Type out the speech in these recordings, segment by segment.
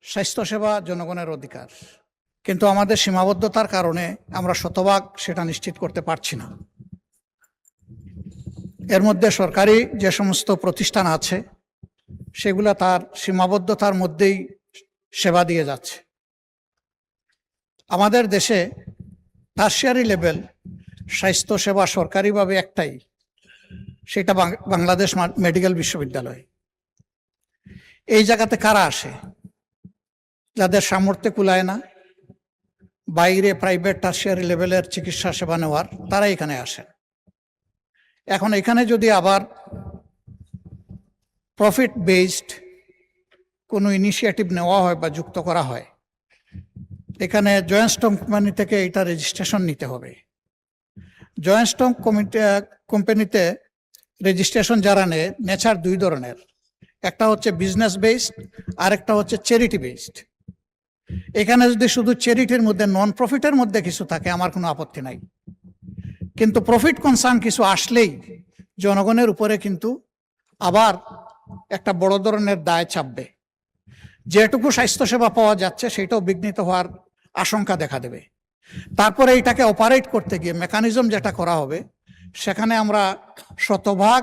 স্বাস্থ্যসেবা জনগণের অধিকার, কিন্তু আমাদের সীমাবদ্ধতার কারণে আমরা শতভাগ সেটা নিশ্চিত করতে পারছি না। এর মধ্যে সরকারি যে সমস্ত প্রতিষ্ঠান আছে সেগুলা তার সীমাবদ্ধতার মধ্যেই সেবা দিয়ে যাচ্ছে। আমাদের দেশে টারশিয়ারি লেভেল স্বাস্থ্যসেবা সরকারিভাবে একটাই, সেটা বাংলাদেশ মেডিকেল বিশ্ববিদ্যালয়। এই জায়গাতে কারা আসে? যাদের সামর্থ্যে কুলায় না, বাইরে প্রাইভেট টারশিয়ারি লেভেলের চিকিৎসা সেবা নেওয়ার, তারা এখানে আসেন। এখন এখানে যদি আবার প্রফিট বেসড কোনো ইনিশিয়েটিভ নেওয়া হয় বা যুক্ত করা হয়, এখানে জয়েন্ট স্টক কোম্পানি থেকে এটা রেজিস্ট্রেশন নিতে হবে। জয়েন্ট স্টক কোম্পানিতে রেজিস্ট্রেশন যারা নেয়, নেচার দুই ধরনের, একটা হচ্ছে বিজনেস বেসড আর একটা হচ্ছে চ্যারিটি বেসড। এখানে যদি শুধু চ্যারিটির মধ্যে নন প্রফিটের মধ্যে কিছু থাকে আমার কোনো আপত্তি নাই, কিন্তু প্রফিট কনসার্ন কিছু আসলেই জনগণের উপরে কিন্তু আবার একটা বড় ধরনের দায় চাপবে। যেটুকু স্বাস্থ্যসেবা পাওয়া যাচ্ছে সেটাও বিঘ্নিত হওয়ার আশঙ্কা দেখা দেবে। তারপরে এইটাকে অপারেট করতে গিয়ে মেকানিজম যেটা করা হবে, সেখানে আমরা শতভাগ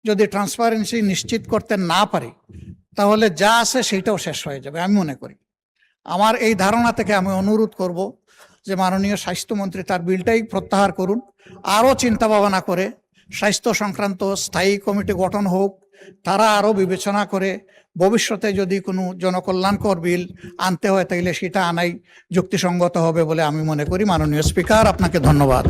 যদি ট্রান্সপারেন্সি নিশ্চিত করতে না পারি, তাহলে যা আছে সেইটাও শেষ হয়ে যাবে আমি মনে করি। আমার এই ধারণা থেকে আমি অনুরোধ করব যে মাননীয় স্বাস্থ্যমন্ত্রী তার বিলটাই প্রত্যাহার করুন, আরও চিন্তা ভাবনা করে স্বাস্থ্য সংক্রান্ত স্থায়ী কমিটি গঠন হোক, তারা আরও বিবেচনা করে ভবিষ্যতে যদি কোনো জনকল্যাণকর বিল আনতে হয় তাইলে সেটা আনাই যুক্তিসঙ্গত হবে বলে আমি মনে করি। মাননীয় স্পিকার, আপনাকে ধন্যবাদ।